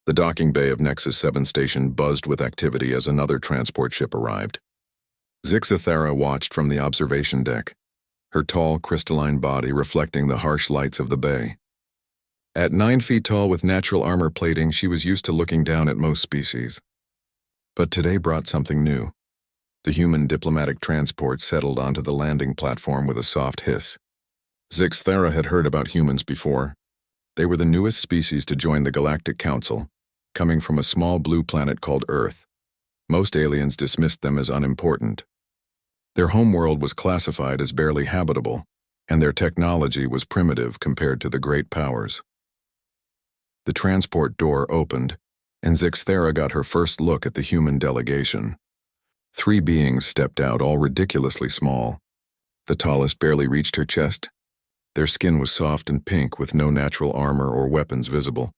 The docking bay of Nexus 7 station buzzed with activity as another transport ship arrived. Zixithara watched from the observation deck, her tall, crystalline body reflecting the harsh lights of the bay. At 9 feet tall with natural armor plating, she was used to looking down at most species. But today brought something new. The human diplomatic transport settled onto the landing platform with a soft hiss. Zixithara had heard about humans before. They were the newest species to join the Galactic Council, coming from a small blue planet called Earth. Most aliens dismissed them as unimportant. Their homeworld was classified as barely habitable, and their technology was primitive compared to the great powers. The transport door opened, and Zixithara got her first look at the human delegation. 3 beings stepped out, all ridiculously small. The tallest barely reached her chest. Their skin was soft and pink with no natural armor or weapons visible.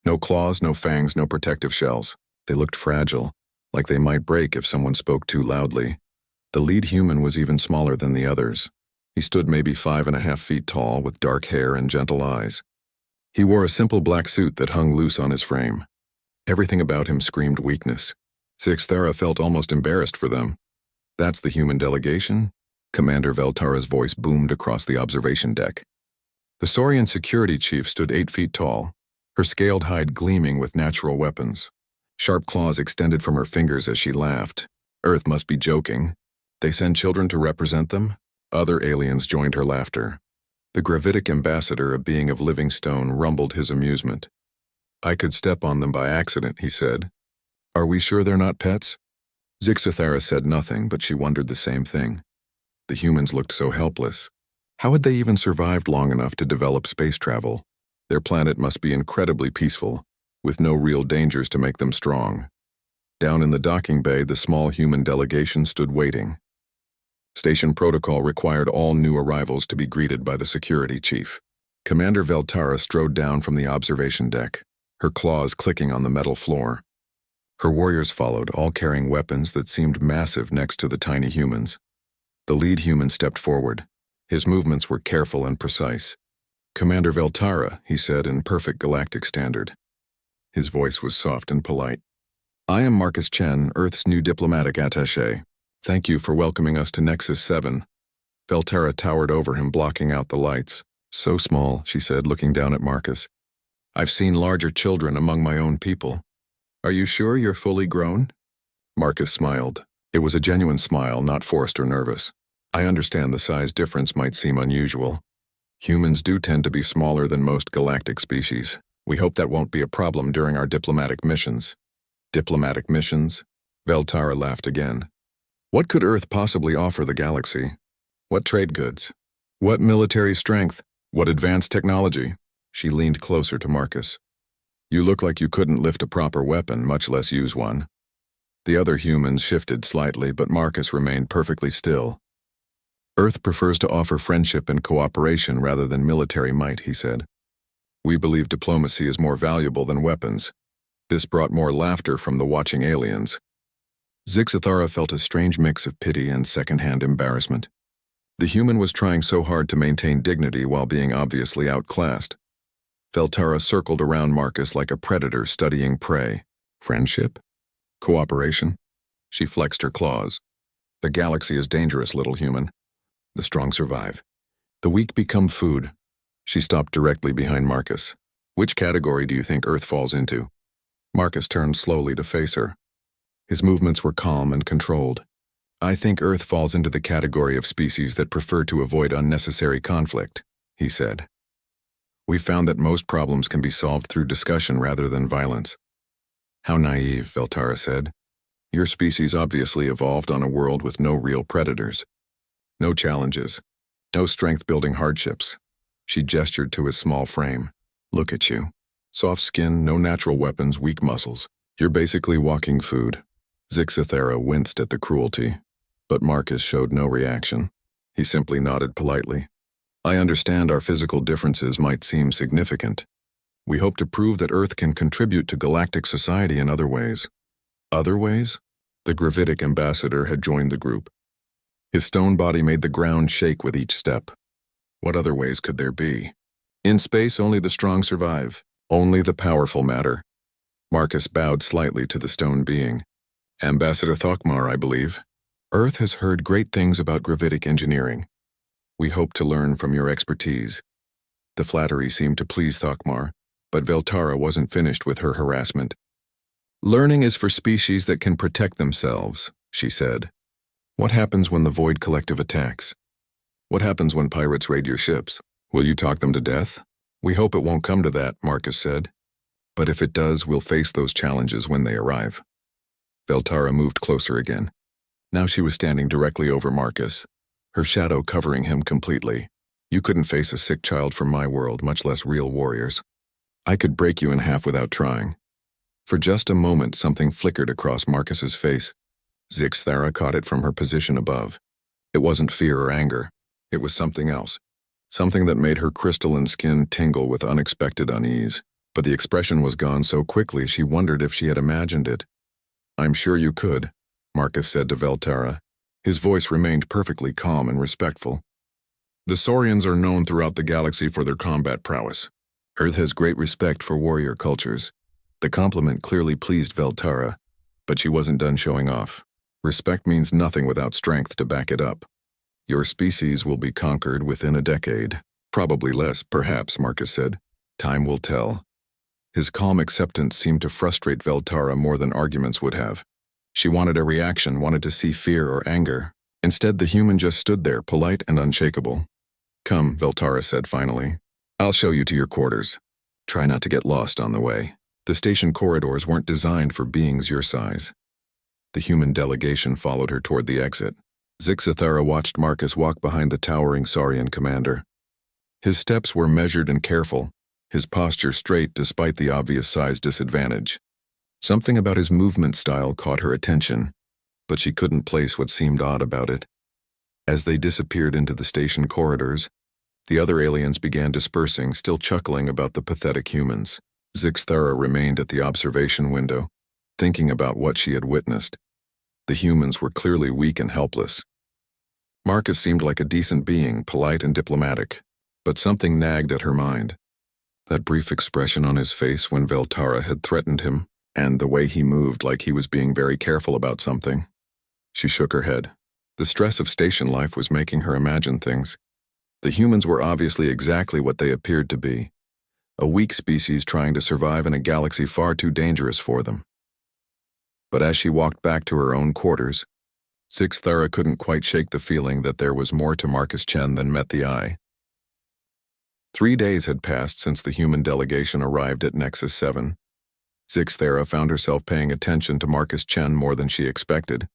No claws, no fangs, no protective shells. They looked fragile, like they might break if someone spoke too loudly. The lead human was even smaller than the others. He stood maybe 5.5 feet tall with dark hair and gentle eyes. He wore a simple black suit that hung loose on his frame. Everything about him screamed weakness. Zixithara felt almost embarrassed for them. "That's the human delegation?" Commander Veltara's voice boomed across the observation deck. The Saurian security chief stood 8 feet tall, her scaled hide gleaming with natural weapons. Sharp claws extended from her fingers as she laughed. Earth must be joking. They send children to represent them? Other aliens joined her laughter. The gravitic ambassador, a being of living stone, rumbled his amusement. "I could step on them by accident," he said. "Are we sure they're not pets?" Zixithara said nothing, but she wondered the same thing. The humans looked so helpless. How had they even survived long enough to develop space travel? Their planet must be incredibly peaceful, with no real dangers to make them strong. Down in the docking bay, the small human delegation stood waiting. Station protocol required all new arrivals to be greeted by the security chief. Commander Veltara strode down from the observation deck, her claws clicking on the metal floor. Her warriors followed, all carrying weapons that seemed massive next to the tiny humans. The lead human stepped forward. His movements were careful and precise. "Commander Veltara," he said in perfect galactic standard. His voice was soft and polite. "I am Marcus Chen, Earth's new diplomatic attaché. Thank you for welcoming us to Nexus 7. Veltara towered over him, blocking out the lights. "So small," she said, looking down at Marcus. "I've seen larger children among my own people. Are you sure you're fully grown?" Marcus smiled. It was a genuine smile, not forced or nervous. "I understand the size difference might seem unusual. Humans do tend to be smaller than most galactic species. We hope that won't be a problem during our diplomatic missions." "Diplomatic missions?" Veltara laughed again. "What could Earth possibly offer the galaxy? What trade goods? What military strength? What advanced technology?" She leaned closer to Marcus. "You look like you couldn't lift a proper weapon, much less use one." The other humans shifted slightly, but Marcus remained perfectly still. "Earth prefers to offer friendship and cooperation rather than military might," he said. "We believe diplomacy is more valuable than weapons." This brought more laughter from the watching aliens. Zixithara felt a strange mix of pity and second-hand embarrassment. The human was trying so hard to maintain dignity while being obviously outclassed. Veltara circled around Marcus like a predator studying prey. "Friendship? Cooperation?" She flexed her claws. "The galaxy is dangerous, little human. The strong survive. The weak become food." She stopped directly behind Marcus. "Which category do you think Earth falls into?" Marcus turned slowly to face her. His movements were calm and controlled. "I think Earth falls into the category of species that prefer to avoid unnecessary conflict," he said. "We found that most problems can be solved through discussion rather than violence." "How naive," Veltara said. "Your species obviously evolved on a world with no real predators. No challenges. No strength-building hardships." She gestured to his small frame. "Look at you. Soft skin, no natural weapons, weak muscles. You're basically walking food." Zixithara winced at the cruelty, but Marcus showed no reaction. He simply nodded politely. "I understand our physical differences might seem significant. We hope to prove that Earth can contribute to galactic society in other ways." "Other ways?" The gravitic ambassador had joined the group. His stone body made the ground shake with each step. What other ways could there be? "In space, only the strong survive. Only the powerful matter. Marcus bowed slightly to the stone being. Ambassador Thokmar, I believe. Earth has heard great things about gravitic engineering. We hope to learn from your expertise. The flattery seemed to please Thokmar, but Veltara wasn't finished with her harassment. Learning is for species that can protect themselves, she said. What happens when the Void Collective attacks? What happens when pirates raid your ships? Will you talk them to death? We hope it won't come to that, Marcus said. But if it does, we'll face those challenges when they arrive. Veltara moved closer again. Now she was standing directly over Marcus, her shadow covering him completely. You couldn't face a sick child from my world, much less real warriors. I could break you in half without trying. For just a moment, something flickered across Marcus's face. Zixthara caught it from her position above. It wasn't fear or anger. It was something else. Something that made her crystalline skin tingle with unexpected unease. But the expression was gone so quickly she wondered if she had imagined it. I'm sure you could, Marcus said to Veltara. His voice remained perfectly calm and respectful. The Saurians are known throughout the galaxy for their combat prowess. Earth has great respect for warrior cultures. The compliment clearly pleased Veltara, but she wasn't done showing off. Respect means nothing without strength to back it up. Your species will be conquered within a decade. Probably less, perhaps, Marcus said. Time will tell. His calm acceptance seemed to frustrate Veltara more than arguments would have. She wanted a reaction, wanted to see fear or anger. Instead, the human just stood there, polite and unshakable. Come, Veltara said finally. I'll show you to your quarters. Try not to get lost on the way. The station corridors weren't designed for beings your size. The human delegation followed her toward the exit. Zixthara watched Marcus walk behind the towering Saurian commander. His steps were measured and careful, his posture straight despite the obvious size disadvantage. Something about his movement style caught her attention, but she couldn't place what seemed odd about it. As they disappeared into the station corridors, the other aliens began dispersing, still chuckling about the pathetic humans. Zixthara remained at the observation window, thinking about what she had witnessed. The humans were clearly weak and helpless. Marcus seemed like a decent being, polite and diplomatic, but something nagged at her mind. That brief expression on his face when Veltara had threatened him, and the way he moved like he was being very careful about something. She shook her head. The stress of station life was making her imagine things. The humans were obviously exactly what they appeared to be. A weak species trying to survive in a galaxy far too dangerous for them. But as she walked back to her own quarters, Zixthara couldn't quite shake the feeling that there was more to Marcus Chen than met the eye. 3 days had passed since the human delegation arrived at Nexus 7. Zixthara found herself paying attention to Marcus Chen more than she expected.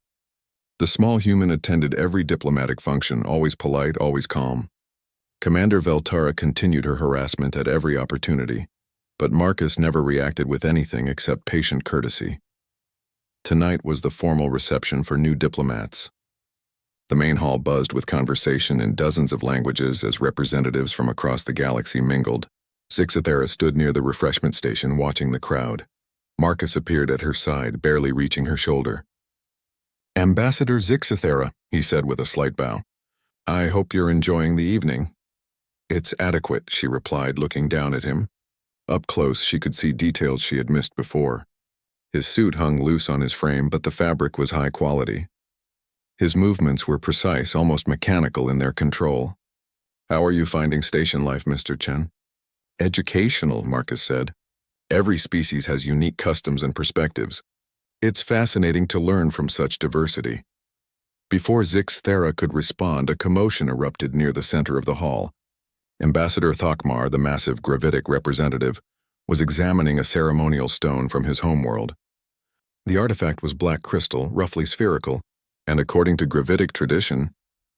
The small human attended every diplomatic function, always polite, always calm. Commander Veltara continued her harassment at every opportunity, but Marcus never reacted with anything except patient courtesy. Tonight was the formal reception for new diplomats. The main hall buzzed with conversation in dozens of languages as representatives from across the galaxy mingled. Zixthara stood near the refreshment station watching the crowd. Marcus appeared at her side, barely reaching her shoulder. Ambassador Zixthara, he said with a slight bow. I hope you're enjoying the evening. It's adequate, she replied, looking down at him. Up close, she could see details she had missed before. His suit hung loose on his frame, but the fabric was high quality. His movements were precise, almost mechanical in their control. How are you finding station life, Mr. Chen? Educational, Marcus said. Every species has unique customs and perspectives. It's fascinating to learn from such diversity. Before Zixthara could respond, a commotion erupted near the center of the hall. Ambassador Thokmar, the massive gravitic representative, was examining a ceremonial stone from his homeworld. The artifact was black crystal, roughly spherical, and according to gravitic tradition,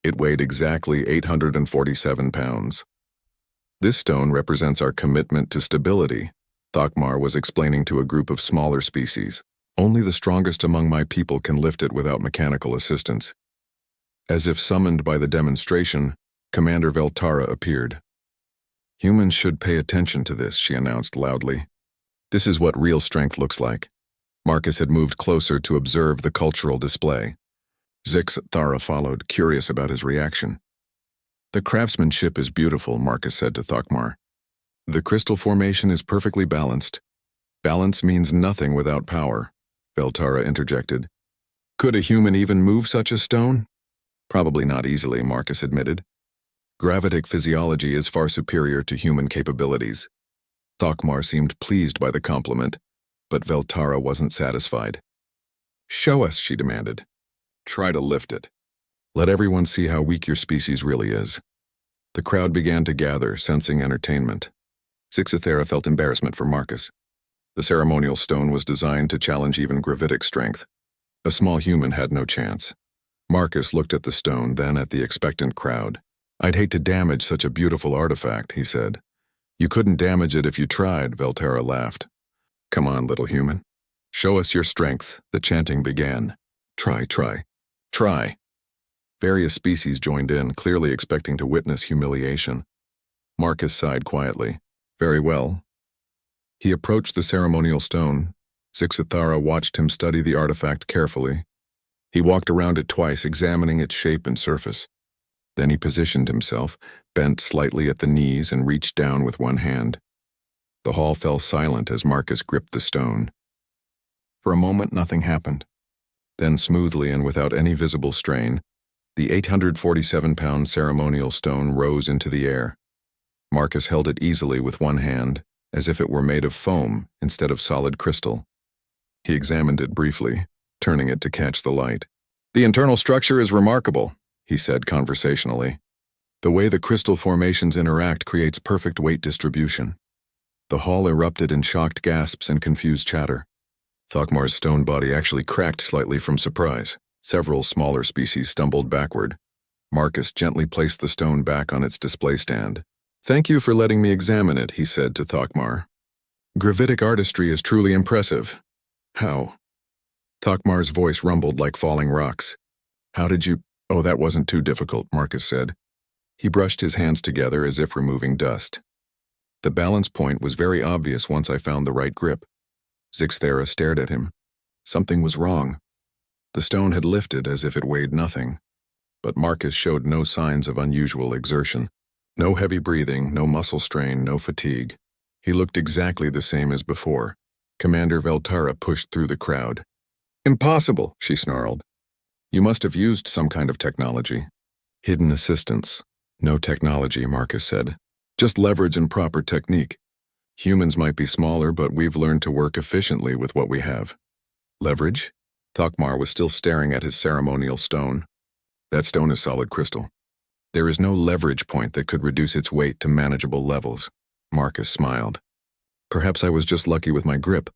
it weighed exactly 847 pounds. This stone represents our commitment to stability, Thokmar was explaining to a group of smaller species. Only the strongest among my people can lift it without mechanical assistance. As if summoned by the demonstration, Commander Veltara appeared. Humans should pay attention to this, she announced loudly. This is what real strength looks like. Marcus had moved closer to observe the cultural display. Zixthara followed, curious about his reaction. The craftsmanship is beautiful, Marcus said to Thokmar. The crystal formation is perfectly balanced. Balance means nothing without power, Veltara interjected. Could a human even move such a stone? Probably not easily, Marcus admitted. Gravitic physiology is far superior to human capabilities. Thokmar seemed pleased by the compliment, but Veltara wasn't satisfied. Show us, she demanded. Try to lift it. Let everyone see how weak your species really is. The crowd began to gather, sensing entertainment. Zixathera felt embarrassment for Marcus. The ceremonial stone was designed to challenge even gravitic strength. A small human had no chance. Marcus looked at the stone, then at the expectant crowd. I'd hate to damage such a beautiful artifact, he said. You couldn't damage it if you tried, Veltara laughed. Come on, little human. Show us your strength, the chanting began. Try, try, try. Various species joined in, clearly expecting to witness humiliation. Marcus sighed quietly. Very well. He approached the ceremonial stone. Zixathara watched him study the artifact carefully. He walked around it twice, examining its shape and surface. Then he positioned himself, bent slightly at the knees, and reached down with one hand. The hall fell silent as Marcus gripped the stone. For a moment, nothing happened. Then, smoothly and without any visible strain, the 847-pound ceremonial stone rose into the air. Marcus held it easily with one hand, as if it were made of foam instead of solid crystal. He examined it briefly, turning it to catch the light. The internal structure is remarkable, he said conversationally. The way the crystal formations interact creates perfect weight distribution. The hall erupted in shocked gasps and confused chatter. Thokmar's stone body actually cracked slightly from surprise. Several smaller species stumbled backward. Marcus gently placed the stone back on its display stand. Thank you for letting me examine it, he said to Thokmar. Gravitic artistry is truly impressive. How? Thokmar's voice rumbled like falling rocks. How did you— Oh, that wasn't too difficult, Marcus said. He brushed his hands together as if removing dust. The balance point was very obvious once I found the right grip. Zixathera stared at him. Something was wrong. The stone had lifted as if it weighed nothing, but Marcus showed no signs of unusual exertion. No heavy breathing, no muscle strain, no fatigue. He looked exactly the same as before. Commander Veltara pushed through the crowd. Impossible, she snarled. You must have used some kind of technology. Hidden assistance. No technology, Marcus said. Just leverage and proper technique. Humans might be smaller, but we've learned to work efficiently with what we have. Leverage? Thokmar was still staring at his ceremonial stone. That stone is solid crystal. There is no leverage point that could reduce its weight to manageable levels. Marcus smiled. Perhaps I was just lucky with my grip.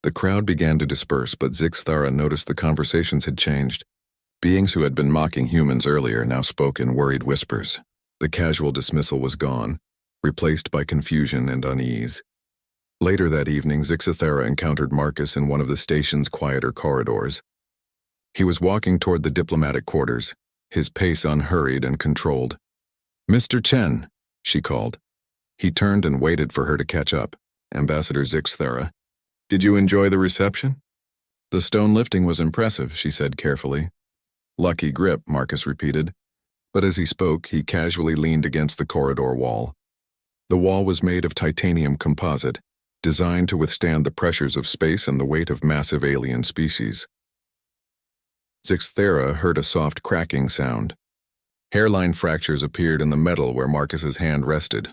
The crowd began to disperse, but Zixathara noticed the conversations had changed. Beings who had been mocking humans earlier now spoke in worried whispers. The casual dismissal was gone, replaced by confusion and unease. Later that evening, Zixathara encountered Marcus in one of the station's quieter corridors. He was walking toward the diplomatic quarters, his pace unhurried and controlled. Mr. Chen, she called. He turned and waited for her to catch up. Ambassador Zixathara. Did you enjoy the reception? The stone lifting was impressive, she said carefully. Lucky grip, Marcus repeated. But as he spoke, he casually leaned against the corridor wall. The wall was made of titanium composite, designed to withstand the pressures of space and the weight of massive alien species. Zixathara heard a soft cracking sound. Hairline fractures appeared in the metal where Marcus's hand rested.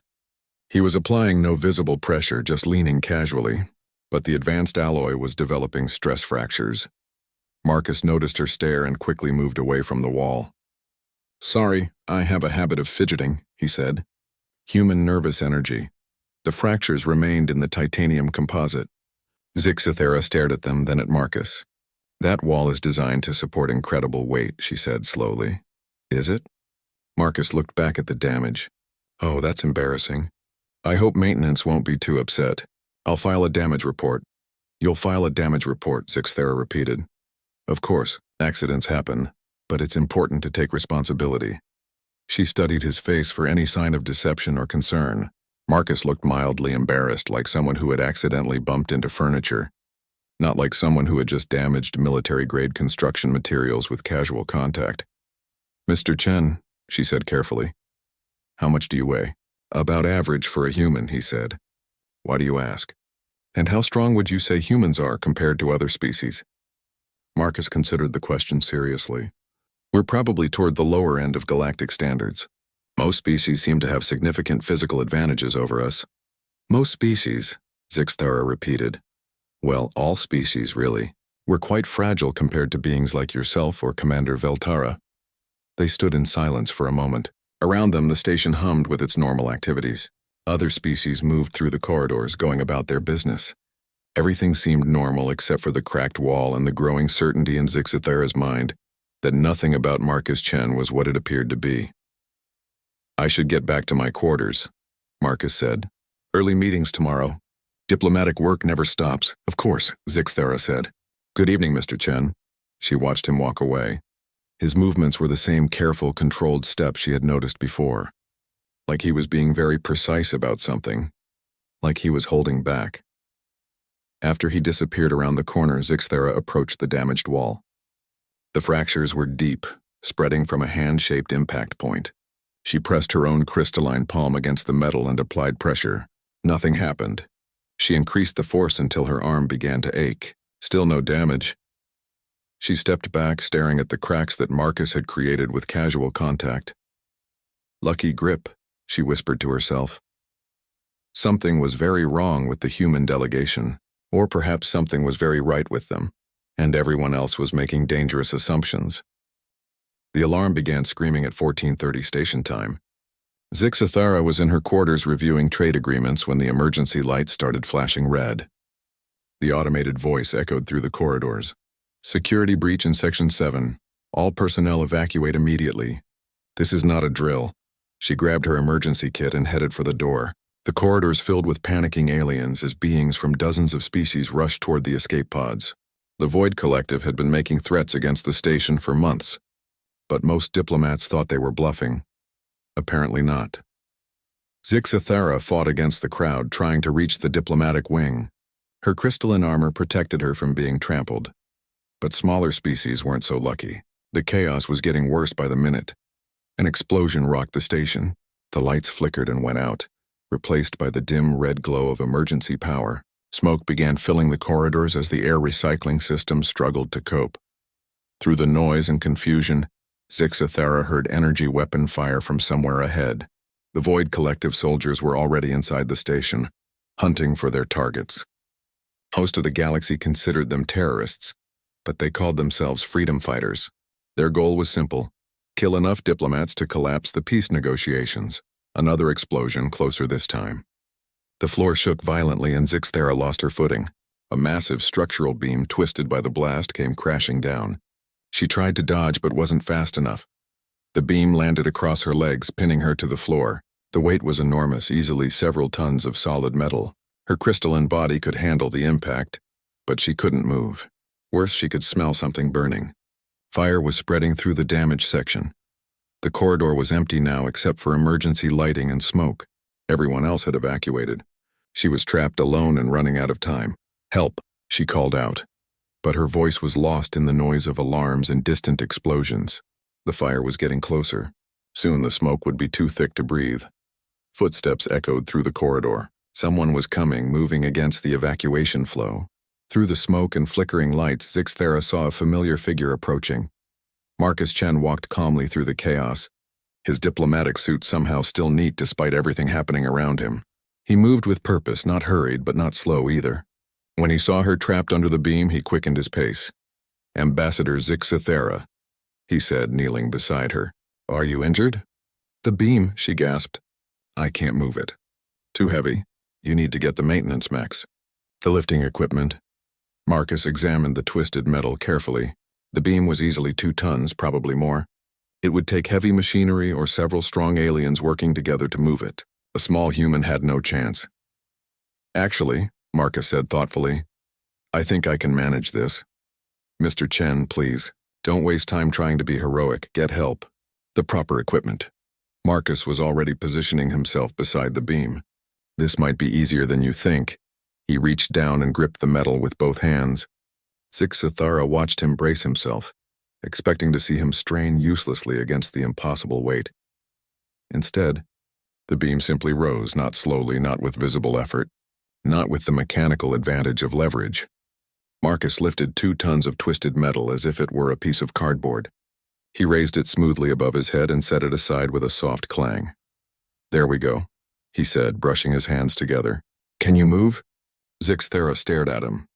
He was applying no visible pressure, just leaning casually, but the advanced alloy was developing stress fractures. Marcus noticed her stare and quickly moved away from the wall. Sorry, I have a habit of fidgeting, he said. Human nervous energy. The fractures remained in the titanium composite. Zixathara stared at them, then at Marcus. That wall is designed to support incredible weight, she said slowly. Is it? Marcus looked back at the damage. Oh, that's embarrassing. I hope maintenance won't be too upset. I'll file a damage report. You'll file a damage report, Zixathara repeated. Of course, accidents happen, but it's important to take responsibility. She studied his face for any sign of deception or concern. Marcus looked mildly embarrassed, like someone who had accidentally bumped into furniture, not like someone who had just damaged military-grade construction materials with casual contact. Mr. Chen, she said carefully. How much do you weigh? About average for a human, he said. Why do you ask? And how strong would you say humans are compared to other species? Marcus considered the question seriously. We're probably toward the lower end of galactic standards. Most species seem to have significant physical advantages over us. Most species, Zixthara repeated. Well, all species, really. We're quite fragile compared to beings like yourself or Commander Veltara. They stood in silence for a moment. Around them, the station hummed with its normal activities. Other species moved through the corridors, going about their business. Everything seemed normal except for the cracked wall and the growing certainty in Zixithara's mind that nothing about Marcus Chen was what it appeared to be. I should get back to my quarters, Marcus said. Early meetings tomorrow. Diplomatic work never stops. Of course, Zixthara said. Good evening, Mr. Chen. She watched him walk away. His movements were the same careful, controlled steps she had noticed before. Like he was being very precise about something. Like he was holding back. After he disappeared around the corner, Zixthara approached the damaged wall. The fractures were deep, spreading from a hand-shaped impact point. She pressed her own crystalline palm against the metal and applied pressure. Nothing happened. She increased the force until her arm began to ache. Still no damage. She stepped back, staring at the cracks that Marcus had created with casual contact. Lucky grip, she whispered to herself. Something was very wrong with the human delegation, or perhaps something was very right with them, and everyone else was making dangerous assumptions. The alarm began screaming at 14:30 station time. Zixithara was in her quarters reviewing trade agreements when the emergency lights started flashing red. The automated voice echoed through the corridors. Security breach in Section 7. All personnel evacuate immediately. This is not a drill. She grabbed her emergency kit and headed for the door. The corridors filled with panicking aliens as beings from dozens of species rushed toward the escape pods. The Void Collective had been making threats against the station for months, but most diplomats thought they were bluffing. Apparently not. Zixithara fought against the crowd, trying to reach the diplomatic wing. Her crystalline armor protected her from being trampled. But smaller species weren't so lucky. The chaos was getting worse by the minute. An explosion rocked the station. The lights flickered and went out, replaced by the dim red glow of emergency power. Smoke began filling the corridors as the air recycling system struggled to cope. Through the noise and confusion, Zixithara heard energy weapon fire from somewhere ahead. The Void Collective soldiers were already inside the station, hunting for their targets. Most of the galaxy considered them terrorists, but they called themselves freedom fighters. Their goal was simple: kill enough diplomats to collapse the peace negotiations. Another explosion, closer this time. The floor shook violently and Zixthara lost her footing. A massive structural beam twisted by the blast came crashing down. She tried to dodge but wasn't fast enough. The beam landed across her legs, pinning her to the floor. The weight was enormous, easily several tons of solid metal. Her crystalline body could handle the impact, but she couldn't move. Worse, she could smell something burning. Fire was spreading through the damaged section. The corridor was empty now except for emergency lighting and smoke. Everyone else had evacuated. She was trapped alone and running out of time. Help, she called out. But her voice was lost in the noise of alarms and distant explosions. The fire was getting closer. Soon the smoke would be too thick to breathe. Footsteps echoed through the corridor. Someone was coming, moving against the evacuation flow. Through the smoke and flickering lights, Zixthara saw a familiar figure approaching. Marcus Chen walked calmly through the chaos, his diplomatic suit somehow still neat despite everything happening around him. He moved with purpose, not hurried, but not slow either. When he saw her trapped under the beam, he quickened his pace. "Ambassador Zixithara," he said, kneeling beside her. "Are you injured?" "The beam," she gasped. "I can't move it. Too heavy. You need to get the maintenance mechs." "The lifting equipment." Marcus examined the twisted metal carefully. The beam was easily 2 tons, probably more. It would take heavy machinery or several strong aliens working together to move it. A small human had no chance. "Actually," Marcus said thoughtfully, "I think I can manage this. Mr. Chen, please, don't waste time trying to be heroic. Get help. The proper equipment." Marcus was already positioning himself beside the beam. "This might be easier than you think." He reached down and gripped the metal with both hands. Zixithara watched him brace himself, expecting to see him strain uselessly against the impossible weight. Instead, the beam simply rose, not slowly, not with visible effort. not with the mechanical advantage of leverage. Marcus lifted 2 tons of twisted metal as if it were a piece of cardboard. He raised it smoothly above his head and set it aside with a soft clang. "There we go," he said, brushing his hands together. "Can you move?" Zixthera stared at him.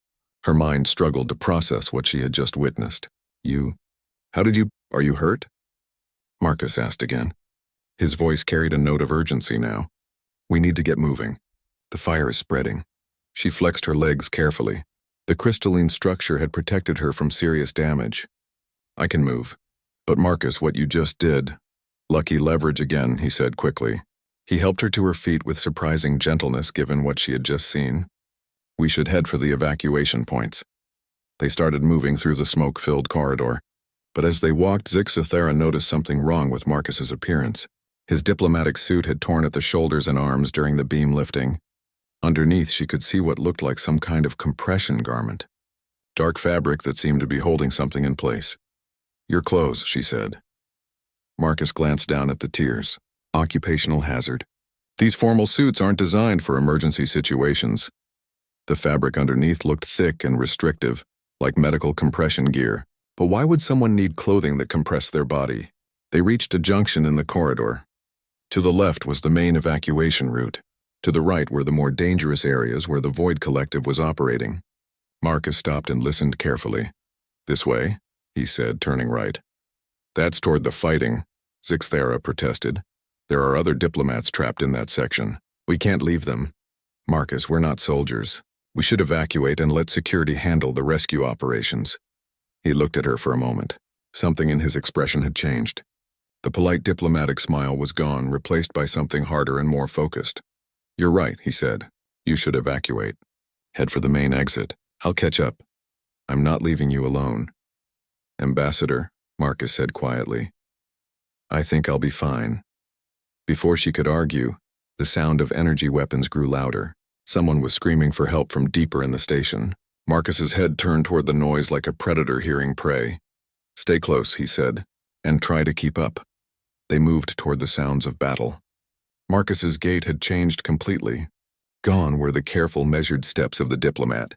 Her mind struggled to process what she had just witnessed. Are you hurt?" Marcus asked again. His voice carried a note of urgency now. "We need to get moving. The fire is spreading." She flexed her legs carefully. The crystalline structure had protected her from serious damage. "I can move." "But Marcus, what you just did—" "Lucky leverage again," he said quickly. He helped her to her feet with surprising gentleness given what she had just seen. "We should head for the evacuation points." They started moving through the smoke-filled corridor. But as they walked, Zixthera noticed something wrong with Marcus's appearance. His diplomatic suit had torn at the shoulders and arms during the beam lifting. Underneath, she could see what looked like some kind of compression garment. Dark fabric that seemed to be holding something in place. "Your clothes," she said. Marcus glanced down at the tiers. Occupational hazard. "These formal suits aren't designed for emergency situations." The fabric underneath looked thick and restrictive, like medical compression gear. But why would someone need clothing that compressed their body? They reached a junction in the corridor. To the left was the main evacuation route. To the right were the more dangerous areas where the Void Collective was operating. Marcus stopped and listened carefully. "This way," he said, turning right. "That's toward the fighting," Zixthera protested. "There are other diplomats trapped in that section. We can't leave them." "Marcus, we're not soldiers. We should evacuate and let security handle the rescue operations." He looked at her for a moment. Something in his expression had changed. The polite diplomatic smile was gone, replaced by something harder and more focused. "You're right," he said. "You should evacuate. Head for the main exit. I'll catch up. I'm not leaving you alone." "Ambassador," Marcus said quietly. "I think I'll be fine." Before she could argue, the sound of energy weapons grew louder. Someone was screaming for help from deeper in the station. Marcus's head turned toward the noise like a predator hearing prey. "Stay close," he said, "and try to keep up." They moved toward the sounds of battle. Marcus's gait had changed completely. Gone were the careful, measured steps of the diplomat.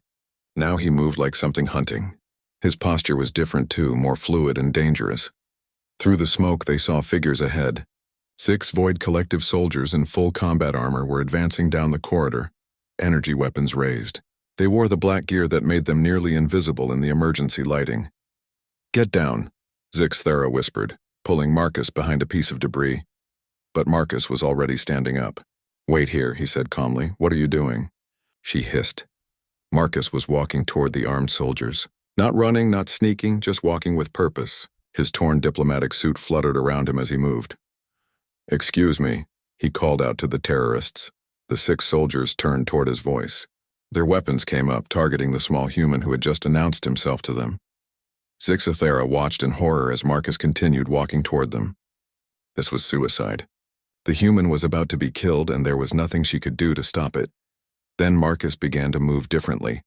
Now he moved like something hunting. His posture was different too, more fluid and dangerous. Through the smoke they saw figures ahead. 6 Void Collective soldiers in full combat armor were advancing down the corridor, energy weapons raised. They wore the black gear that made them nearly invisible in the emergency lighting. "Get down," Zixthera whispered, pulling Marcus behind a piece of debris. But Marcus was already standing up. "Wait here," he said calmly. "What are you doing?" She hissed. Marcus was walking toward the armed soldiers. Not running, not sneaking, just walking with purpose. His torn diplomatic suit fluttered around him as he moved. "Excuse me," he called out to the terrorists. The 6 soldiers turned toward his voice. Their weapons came up, targeting the small human who had just announced himself to them. Zixthera watched in horror as Marcus continued walking toward them. This was suicide. The human was about to be killed, and there was nothing she could do to stop it. Then Marcus began to move differently.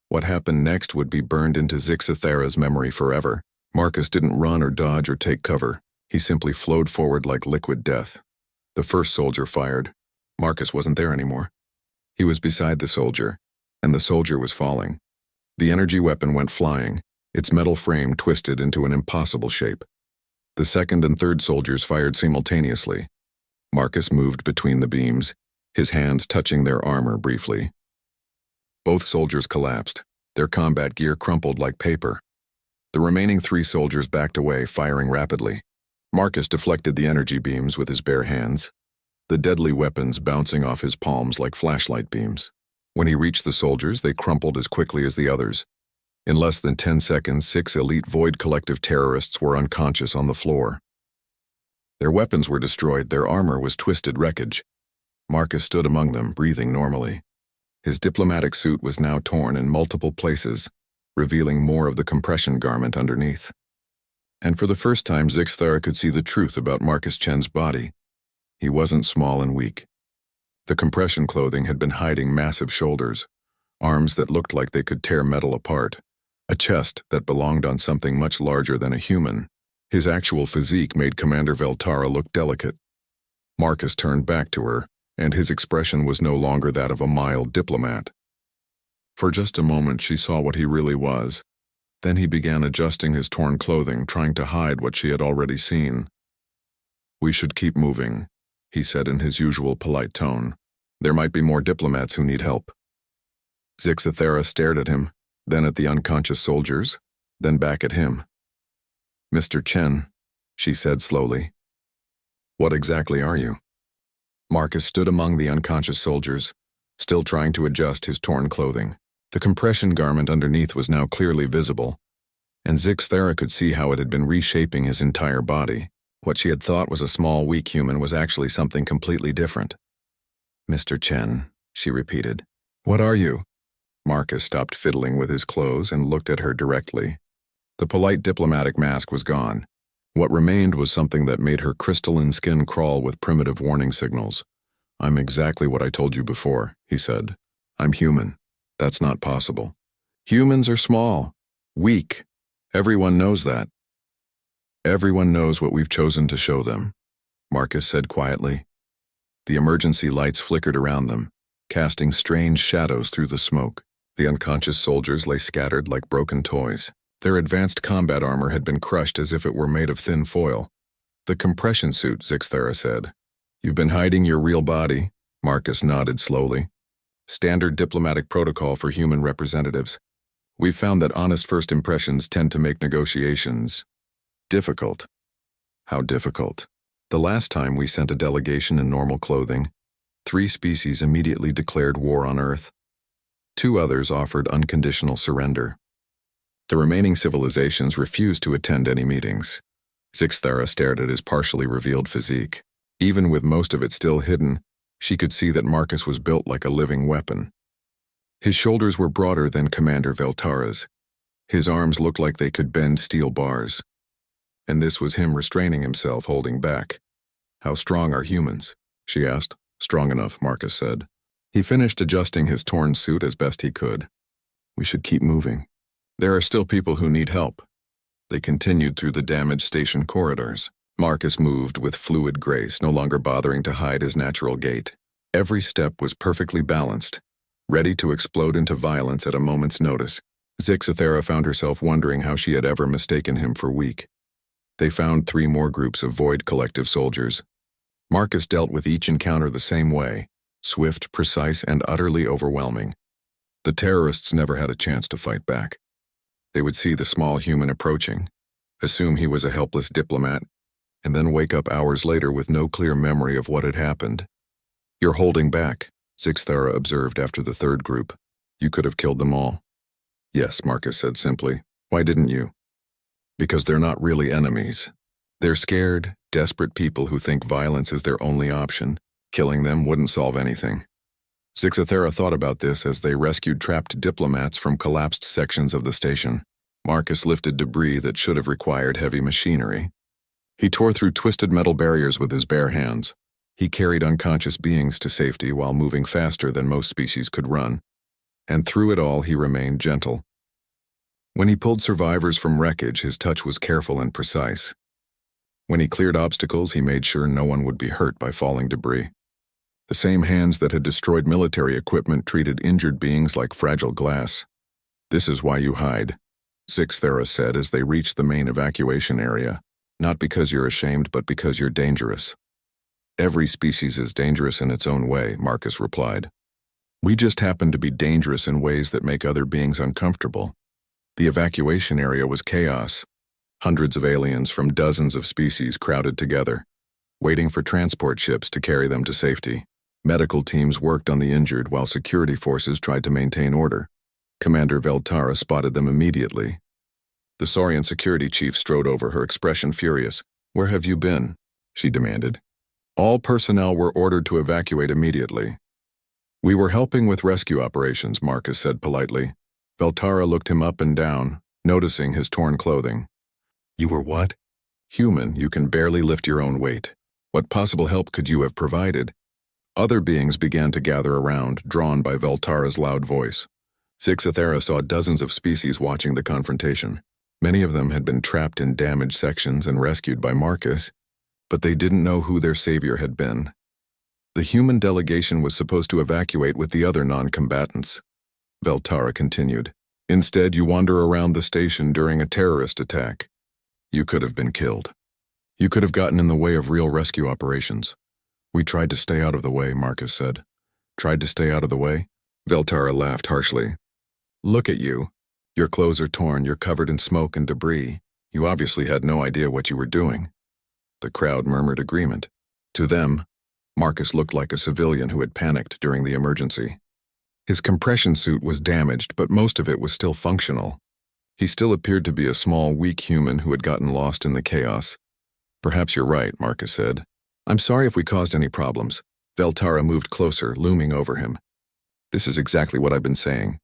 What happened next would be burned into Zixthera's memory forever. Marcus didn't run or dodge or take cover. He simply flowed forward like liquid death. The first soldier fired. Marcus wasn't there anymore. He was beside the soldier, and the soldier was falling. The energy weapon went flying, its metal frame twisted into an impossible shape. The second and third soldiers fired simultaneously. Marcus moved between the beams, his hands touching their armor briefly. Both soldiers collapsed, their combat gear crumpled like paper. The remaining 3 soldiers backed away, firing rapidly. Marcus deflected the energy beams with his bare hands, the deadly weapons bouncing off his palms like flashlight beams. When he reached the soldiers, they crumpled as quickly as the others. In less than 10 seconds, 6 elite Void Collective terrorists were unconscious on the floor. Their weapons were destroyed, their armor was twisted wreckage. Marcus stood among them, breathing normally. His diplomatic suit was now torn in multiple places, revealing more of the compression garment underneath. And for the first time, Zixthera could see the truth about Marcus Chen's body. He wasn't small and weak. The compression clothing had been hiding massive shoulders, arms that looked like they could tear metal apart, a chest that belonged on something much larger than a human. His actual physique made Commander Veltara look delicate. Marcus turned back to her, and his expression was no longer that of a mild diplomat. For just a moment she saw what he really was. Then he began adjusting his torn clothing, trying to hide what she had already seen. "We should keep moving," he said in his usual polite tone. "There might be more diplomats who need help." Zixathera stared at him, then at the unconscious soldiers, then back at him. "Mr. Chen," she said slowly. "What exactly are you?" Marcus stood among the unconscious soldiers, still trying to adjust his torn clothing. The compression garment underneath was now clearly visible, and Zixathera could see how it had been reshaping his entire body. What she had thought was a small, weak human was actually something completely different. "Mr. Chen," she repeated. "What are you?" Marcus stopped fiddling with his clothes and looked at her directly. The polite diplomatic mask was gone. What remained was something that made her crystalline skin crawl with primitive warning signals. "I'm exactly what I told you before," he said. "I'm human. That's not possible. Humans are small, weak. Everyone knows that." "Everyone knows what we've chosen to show them," Marcus said quietly. The emergency lights flickered around them, casting strange shadows through the smoke. The unconscious soldiers lay scattered like broken toys. Their advanced combat armor had been crushed as if it were made of thin foil. "The compression suit," Zixathera said. "You've been hiding your real body," Marcus nodded slowly. "Standard diplomatic protocol for human representatives. We've found that honest first impressions tend to make negotiations difficult." "How difficult?" "The last time we sent a delegation in normal clothing, 3 species immediately declared war on Earth. 2 others offered unconditional surrender. The remaining civilizations refused to attend any meetings." Zixathera stared at his partially revealed physique. Even with most of it still hidden, she could see that Marcus was built like a living weapon. His shoulders were broader than Commander Veltara's. His arms looked like they could bend steel bars. And this was him restraining himself, holding back. "How strong are humans?" she asked. "Strong enough," Marcus said. He finished adjusting his torn suit as best he could. "We should keep moving. There are still people who need help." They continued through the damaged station corridors. Marcus moved with fluid grace, no longer bothering to hide his natural gait. Every step was perfectly balanced, ready to explode into violence at a moment's notice. Zixathera found herself wondering how she had ever mistaken him for weak. They found 3 more groups of Void Collective soldiers. Marcus dealt with each encounter the same way, swift, precise, and utterly overwhelming. The terrorists never had a chance to fight back. They would see the small human approaching, assume he was a helpless diplomat, and then wake up hours later with no clear memory of what had happened. "You're holding back," Zixathera observed after the 3rd group. "You could have killed them all." "Yes," Marcus said simply. "Why didn't you?" "Because they're not really enemies. They're scared, desperate people who think violence is their only option. Killing them wouldn't solve anything." Zixathera thought about this as they rescued trapped diplomats from collapsed sections of the station. Marcus lifted debris that should have required heavy machinery. He tore through twisted metal barriers with his bare hands. He carried unconscious beings to safety while moving faster than most species could run. And through it all, he remained gentle. When he pulled survivors from wreckage, his touch was careful and precise. When he cleared obstacles, he made sure no one would be hurt by falling debris. The same hands that had destroyed military equipment treated injured beings like fragile glass. "This is why you hide," Zixathera said as they reached the main evacuation area. "Not because you're ashamed, but because you're dangerous." "Every species is dangerous in its own way," Marcus replied. "We just happen to be dangerous in ways that make other beings uncomfortable." The evacuation area was chaos. Hundreds of aliens from dozens of species crowded together, waiting for transport ships to carry them to safety. Medical teams worked on the injured while security forces tried to maintain order. Commander Veltara spotted them immediately. The Saurian security chief strode over, her expression furious. "Where have you been?" she demanded. "All personnel were ordered to evacuate immediately." "We were helping with rescue operations," Marcus said politely. Veltara looked him up and down, noticing his torn clothing. "You were what?" "Human, you can barely lift your own weight. What possible help could you have provided?" Other beings began to gather around, drawn by Veltara's loud voice. Zixathera saw dozens of species watching the confrontation. Many of them had been trapped in damaged sections and rescued by Marcus, but they didn't know who their savior had been. The human delegation was supposed to evacuate with the other non-combatants. Veltara continued. Instead, you wander around the station during a terrorist attack. You could have been killed. You could have gotten in the way of real rescue operations. We tried to stay out of the way, Marcus said. Tried to stay out of the way? Veltara laughed harshly. Look at you. Your clothes are torn, you're covered in smoke and debris. You obviously had no idea what you were doing. The crowd murmured agreement. To them, Marcus looked like a civilian who had panicked during the emergency. His compression suit was damaged, but most of it was still functional. He still appeared to be a small, weak human who had gotten lost in the chaos. Perhaps you're right, Marcus said. I'm sorry if we caused any problems. Veltara moved closer, looming over him. This is exactly what I've been saying.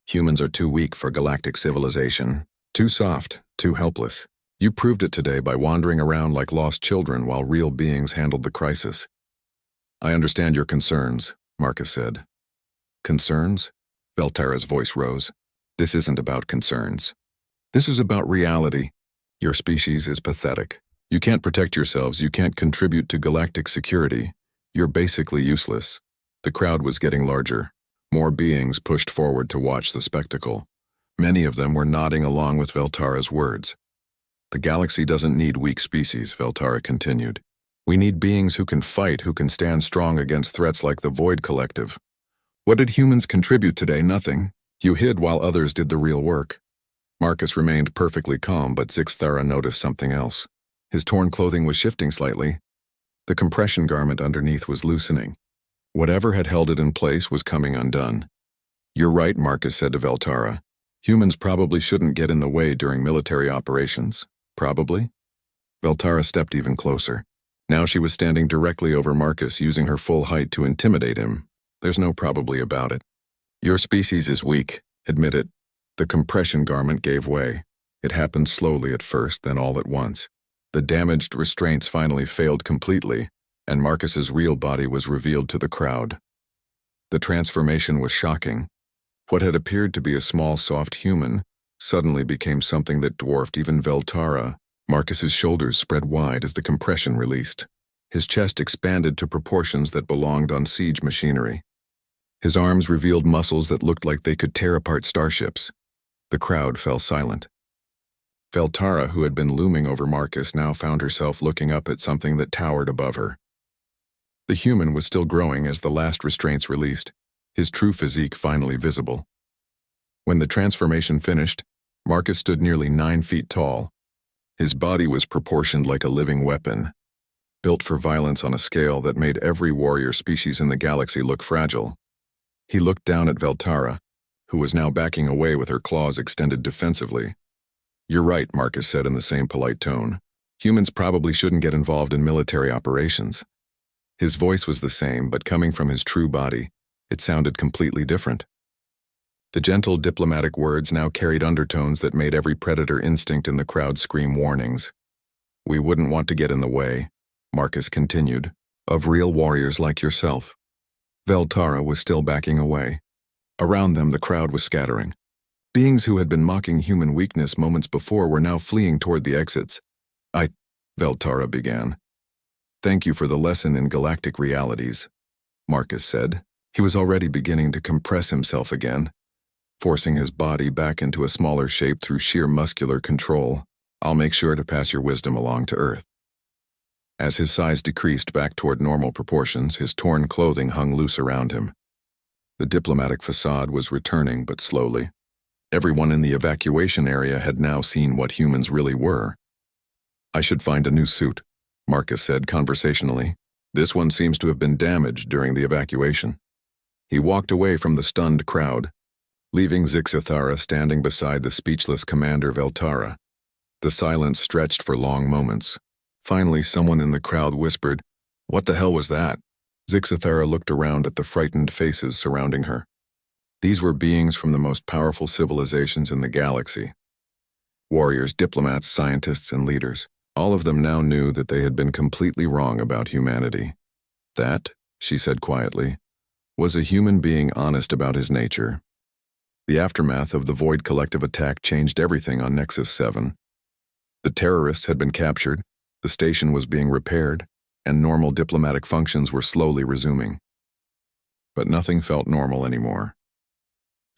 Humans are too weak for galactic civilization. Too soft, too helpless. You proved it today by wandering around like lost children while real beings handled the crisis. I understand your concerns, Marcus said. Concerns? Veltara's voice rose. This isn't about concerns. This is about reality. Your species is pathetic. You can't protect yourselves, you can't contribute to galactic security. You're basically useless. The crowd was getting larger. More beings pushed forward to watch the spectacle. Many of them were nodding along with Veltara's words. The galaxy doesn't need weak species, Veltara continued. We need beings who can fight, who can stand strong against threats like the Void Collective. What did humans contribute today? Nothing. You hid while others did the real work. Marcus remained perfectly calm, but Zixthara noticed something else. His torn clothing was shifting slightly. The compression garment underneath was loosening. Whatever had held it in place was coming undone. You're right, Marcus said to Veltara. Humans probably shouldn't get in the way during military operations. Probably? Veltara stepped even closer. Now she was standing directly over Marcus, using her full height to intimidate him. There's no probably about it. Your species is weak, admit it. The compression garment gave way. It happened slowly at first, then all at once. The damaged restraints finally failed completely, and Marcus's real body was revealed to the crowd. The transformation was shocking. What had appeared to be a small, soft human suddenly became something that dwarfed even Veltara. Marcus's shoulders spread wide as the compression released. His chest expanded to proportions that belonged on siege machinery. His arms revealed muscles that looked like they could tear apart starships. The crowd fell silent. Veltara, who had been looming over Marcus, now found herself looking up at something that towered above her. The human was still growing as the last restraints released, his true physique finally visible. When the transformation finished, Marcus stood nearly 9 feet tall. His body was proportioned like a living weapon, built for violence on a scale that made every warrior species in the galaxy look fragile. He looked down at Veltara, who was now backing away with her claws extended defensively. You're right, Marcus said in the same polite tone. Humans probably shouldn't get involved in military operations. His voice was the same, but coming from his true body, it sounded completely different. The gentle diplomatic words now carried undertones that made every predator instinct in the crowd scream warnings. We wouldn't want to get in the way, Marcus continued, of real warriors like yourself. Veltara was still backing away. Around them, the crowd was scattering. Beings who had been mocking human weakness moments before were now fleeing toward the exits. Veltara began. Thank you for the lesson in galactic realities, Marcus said. He was already beginning to compress himself again, forcing his body back into a smaller shape through sheer muscular control. I'll make sure to pass your wisdom along to Earth. As his size decreased back toward normal proportions, his torn clothing hung loose around him. The diplomatic facade was returning, but slowly. Everyone in the evacuation area had now seen what humans really were. I should find a new suit, Marcus said conversationally. This one seems to have been damaged during the evacuation. He walked away from the stunned crowd, leaving Zixthara standing beside the speechless commander Veltara. The silence stretched for long moments. Finally, someone in the crowd whispered, "What the hell was that?" Zixthara looked around at the frightened faces surrounding her. These were beings from the most powerful civilizations in the galaxy. Warriors, diplomats, scientists, and leaders. All of them now knew that they had been completely wrong about humanity. That, she said quietly, was a human being honest about his nature. The aftermath of the Void Collective attack changed everything on Nexus 7. The terrorists had been captured, the station was being repaired, and normal diplomatic functions were slowly resuming. But nothing felt normal anymore.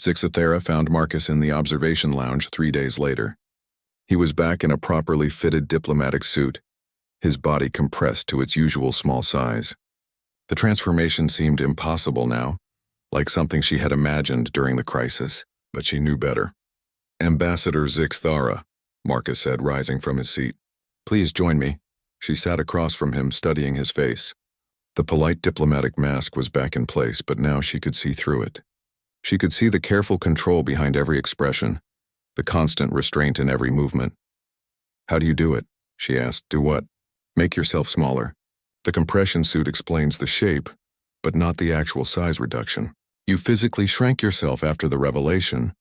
Zixathera found Marcus in the observation lounge 3 days later. He was back in a properly fitted diplomatic suit, his body compressed to its usual small size. The transformation seemed impossible now, like something she had imagined during the crisis, but she knew better. "Ambassador Zixathera," Marcus said, rising from his seat. "Please join me." She sat across from him, studying his face. The polite diplomatic mask was back in place, but now she could see through it. She could see the careful control behind every expression, the constant restraint in every movement. "How do you do it?" she asked. "Do what?" "Make yourself smaller. The compression suit explains the shape, but not the actual size reduction. You physically shrank yourself after the revelation."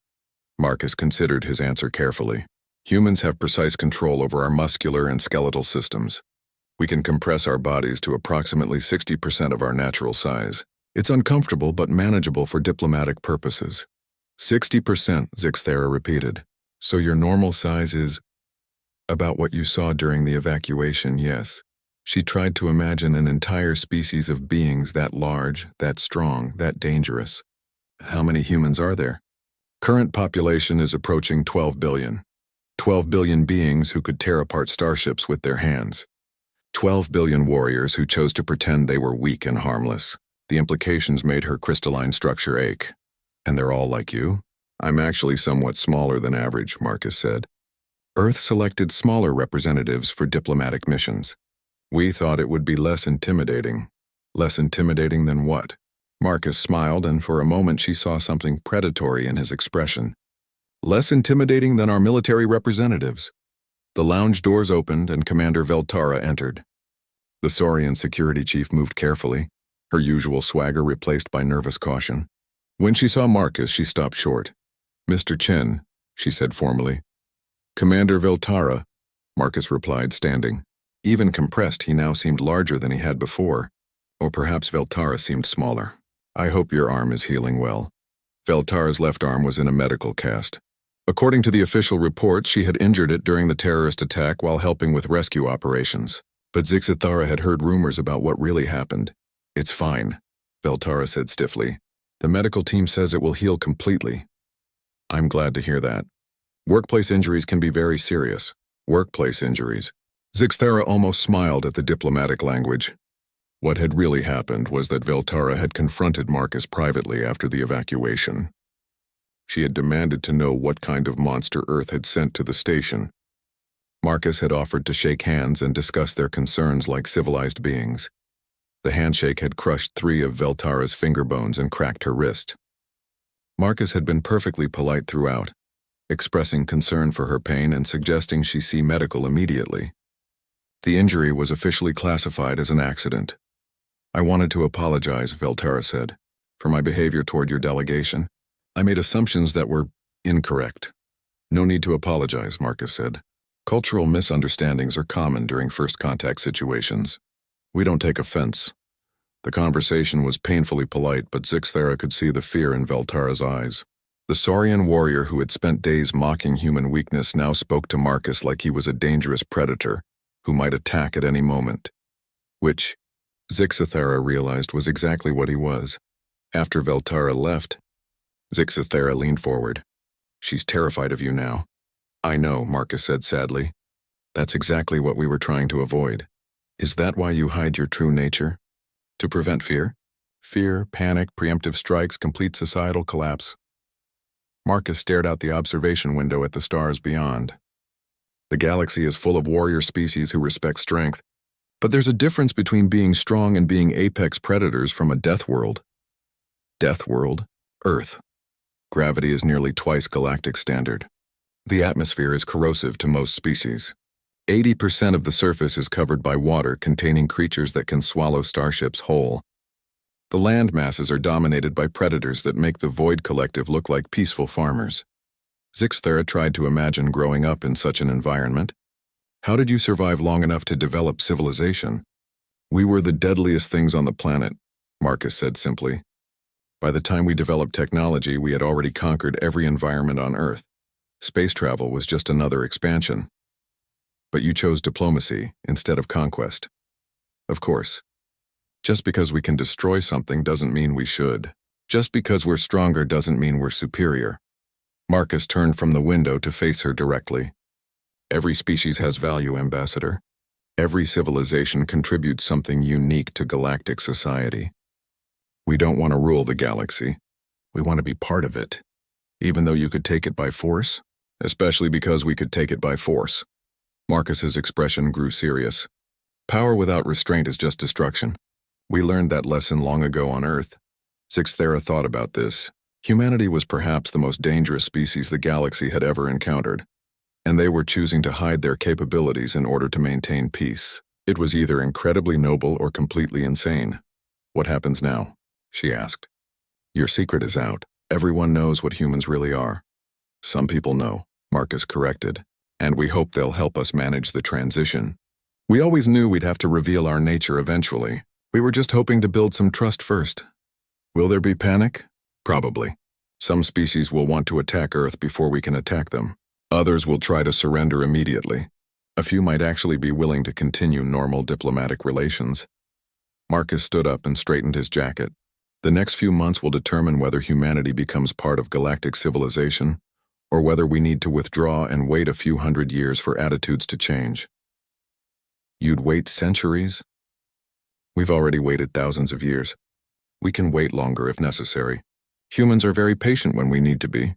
Marcus considered his answer carefully. "Humans have precise control over our muscular and skeletal systems. We can compress our bodies to approximately 60% of our natural size. It's uncomfortable but manageable for diplomatic purposes." 60%, Zixathera repeated. "So your normal size is about what you saw during the evacuation, yes." She tried to imagine an entire species of beings that large, that strong, that dangerous. "How many humans are there?" "Current population is approaching 12 billion. 12 billion beings who could tear apart starships with their hands. 12 billion warriors who chose to pretend they were weak and harmless." The implications made her crystalline structure ache. "And they're all like you?" "I'm actually somewhat smaller than average," Marcus said. "Earth selected smaller representatives for diplomatic missions. We thought it would be less intimidating." "Less intimidating than what?" Marcus smiled, and for a moment she saw something predatory in his expression. "Less intimidating than our military representatives." The lounge doors opened and Commander Veltara entered. The Saurian security chief moved carefully, her usual swagger replaced by nervous caution. When she saw Marcus, she stopped short. "Mr. Chen," she said formally. "Commander Veltara," Marcus replied, standing. Even compressed, he now seemed larger than he had before. Or perhaps Veltara seemed smaller. "I hope your arm is healing well." Veltara's left arm was in a medical cast. According to the official reports, she had injured it during the terrorist attack while helping with rescue operations. But Zixathera had heard rumors about what really happened. "It's fine," Veltara said stiffly. "The medical team says it will heal completely." "I'm glad to hear that. Workplace injuries can be very serious." "Workplace injuries." Zixathera almost smiled at the diplomatic language. What had really happened was that Veltara had confronted Marcus privately after the evacuation. She had demanded to know what kind of monster Earth had sent to the station. Marcus had offered to shake hands and discuss their concerns like civilized beings. The handshake had crushed 3 of Veltara's finger bones and cracked her wrist. Marcus had been perfectly polite throughout, expressing concern for her pain and suggesting she see medical immediately. The injury was officially classified as an accident. "I wanted to apologize," Veltara said, "for my behavior toward your delegation. I made assumptions that were incorrect." "No need to apologize," Marcus said. "Cultural misunderstandings are common during first contact situations. We don't take offense." The conversation was painfully polite, but Zixathera could see the fear in Veltara's eyes. The Saurian warrior who had spent days mocking human weakness now spoke to Marcus like he was a dangerous predator who might attack at any moment. Which, Zixathera realized, was exactly what he was. After Veltara left, Zixathera leaned forward. "She's terrified of you now." "I know," Marcus said sadly. "That's exactly what we were trying to avoid." "Is that why you hide your true nature?" "To prevent fear." "Fear, panic, preemptive strikes, complete societal collapse." Marcus stared out the observation window at the stars beyond. "The galaxy is full of warrior species who respect strength. But there's a difference between being strong and being apex predators from a death world." "Death world?" "Earth. Gravity is nearly twice galactic standard. The atmosphere is corrosive to most species. 80% of the surface is covered by water containing creatures that can swallow starships whole. The land masses are dominated by predators that make the Void Collective look like peaceful farmers." Zixathera tried to imagine growing up in such an environment. "How did you survive long enough to develop civilization?" "We were the deadliest things on the planet," Marcus said simply. "By the time we developed technology, we had already conquered every environment on Earth. Space travel was just another expansion. But you chose diplomacy instead of conquest." Of course. Just because we can destroy something doesn't mean we should. Just because we're stronger doesn't mean we're superior. Marcus turned from the window to face her directly. Every species has value, Ambassador. Every civilization contributes something unique to galactic society. We don't want to rule the galaxy. We want to be part of it. Even though you could take it by force, especially because we could take it by force. Marcus's expression grew serious. Power without restraint is just destruction. We learned that lesson long ago on Earth. Sixthera thought about this. Humanity was perhaps the most dangerous species the galaxy had ever encountered, and they were choosing to hide their capabilities in order to maintain peace. It was either incredibly noble or completely insane. What happens now? She asked. Your secret is out. Everyone knows what humans really are. Some people know, Marcus corrected, and we hope they'll help us manage the transition. We always knew we'd have to reveal our nature eventually. We were just hoping to build some trust first. Will there be panic? Probably. Some species will want to attack Earth before we can attack them. Others will try to surrender immediately. A few might actually be willing to continue normal diplomatic relations. Marcus stood up and straightened his jacket. The next few months will determine whether humanity becomes part of galactic civilization, or whether we need to withdraw and wait a few hundred years for attitudes to change. You'd wait centuries? We've already waited thousands of years. We can wait longer if necessary. Humans are very patient when we need to be.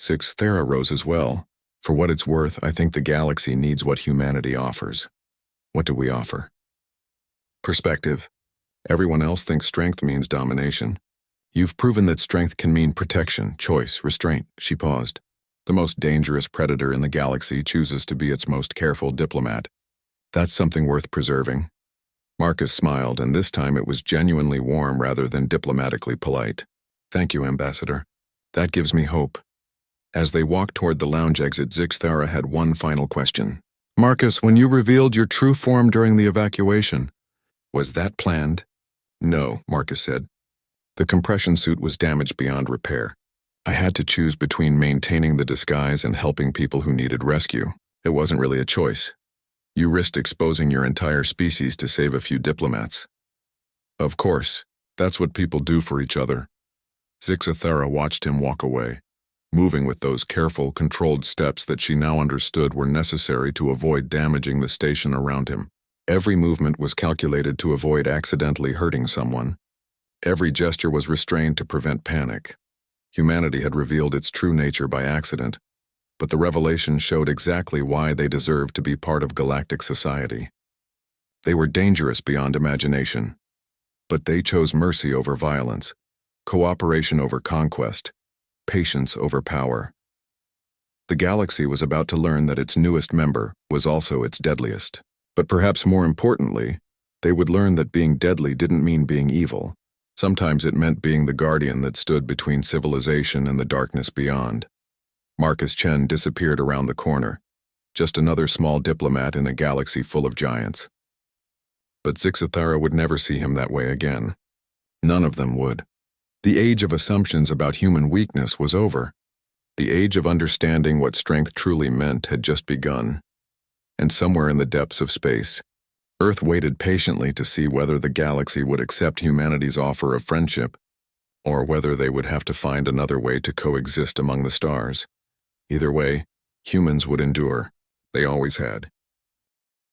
Sixthera rose as well. For what it's worth, I think the galaxy needs what humanity offers. What do we offer? Perspective. Everyone else thinks strength means domination. You've proven that strength can mean protection, choice, restraint. She paused. The most dangerous predator in the galaxy chooses to be its most careful diplomat. That's something worth preserving. Marcus smiled, and this time it was genuinely warm rather than diplomatically polite. Thank you, Ambassador. That gives me hope. As they walked toward the lounge exit, Sixthera had one final question. Marcus, when you revealed your true form during the evacuation, was that planned? No, Marcus said. The compression suit was damaged beyond repair. I had to choose between maintaining the disguise and helping people who needed rescue. It wasn't really a choice. You risked exposing your entire species to save a few diplomats. Of course, that's what people do for each other. Sixthera watched him walk away, moving with those careful, controlled steps that she now understood were necessary to avoid damaging the station around him. Every movement was calculated to avoid accidentally hurting someone. Every gesture was restrained to prevent panic. Humanity had revealed its true nature by accident, but the revelation showed exactly why they deserved to be part of galactic society. They were dangerous beyond imagination, but they chose mercy over violence, cooperation over conquest, patience over power. The galaxy was about to learn that its newest member was also its deadliest. But perhaps more importantly, they would learn that being deadly didn't mean being evil. Sometimes it meant being the guardian that stood between civilization and the darkness beyond. Marcus Chen disappeared around the corner, just another small diplomat in a galaxy full of giants. But Sixthera would never see him that way again. None of them would. The age of assumptions about human weakness was over. The age of understanding what strength truly meant had just begun. And somewhere in the depths of space, Earth waited patiently to see whether the galaxy would accept humanity's offer of friendship, or whether they would have to find another way to coexist among the stars. Either way, humans would endure. They always had.